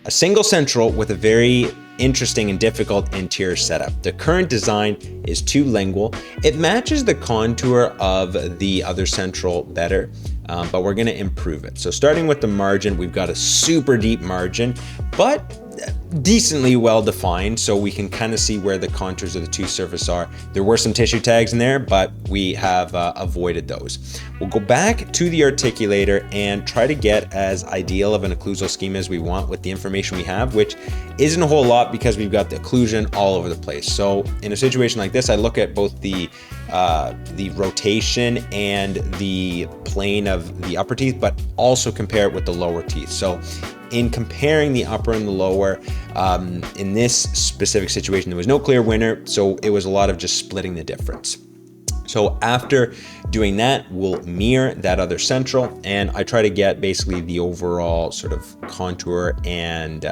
a single central with a very interesting and difficult interior setup. The current design is too lingual. It matches the contour of the other central better, but we're gonna improve it. So starting with the margin, we've got a super deep margin, but decently well defined, so we can kind of see where the contours of the two surfaces are. There were some tissue tags in there, but we have avoided those. We'll go back to the articulator and try to get as ideal of an occlusal scheme as we want with the information we have, which isn't a whole lot because we've got the occlusion all over the place. So in a situation like this, I look at both the rotation and the plane of the upper teeth, but also compare it with the lower teeth. So in comparing the upper and the lower, in this specific situation, there was no clear winner, so it was a lot of just splitting the difference. So after doing that, we'll mirror that other central, and I try to get basically the overall sort of contour and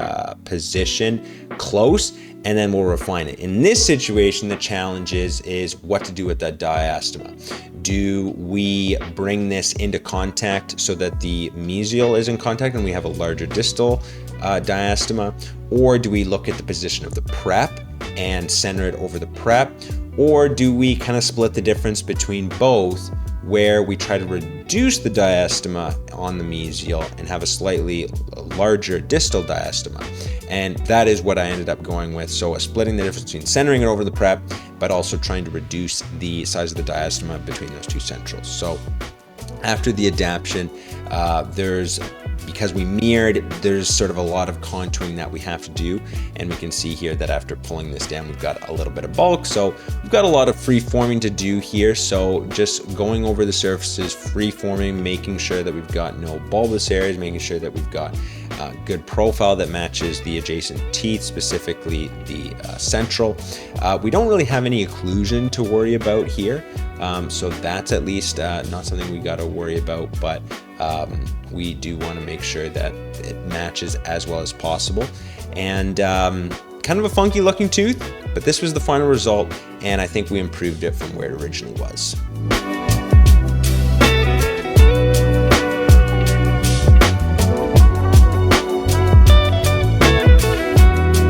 position close, and then we'll refine it. In this situation, the challenge is what to do with that diastema. Do we bring this into contact so that the mesial is in contact and we have a larger distal diastema? Or do we look at the position of the prep and center it over the prep? Or do we kind of split the difference between both, where we try to reduce the diastema on the mesial and have a slightly larger distal diastema? And that is what I ended up going with. So splitting the difference between centering it over the prep, but also trying to reduce the size of the diastema between those two centrals. So after the adaptation, because we mirrored, there's sort of a lot of contouring that we have to do. And we can see here that after pulling this down, we've got a little bit of bulk. So we've got a lot of free forming to do here. So just going over the surfaces, free forming, making sure that we've got no bulbous areas, making sure that we've got good profile that matches the adjacent teeth, specifically the central. We don't really have any occlusion to worry about here. So that's at least not something we got to worry about, but we do want to make sure that it matches as well as possible. And kind of a funky looking tooth, but this was the final result, and I think we improved it from where it originally was.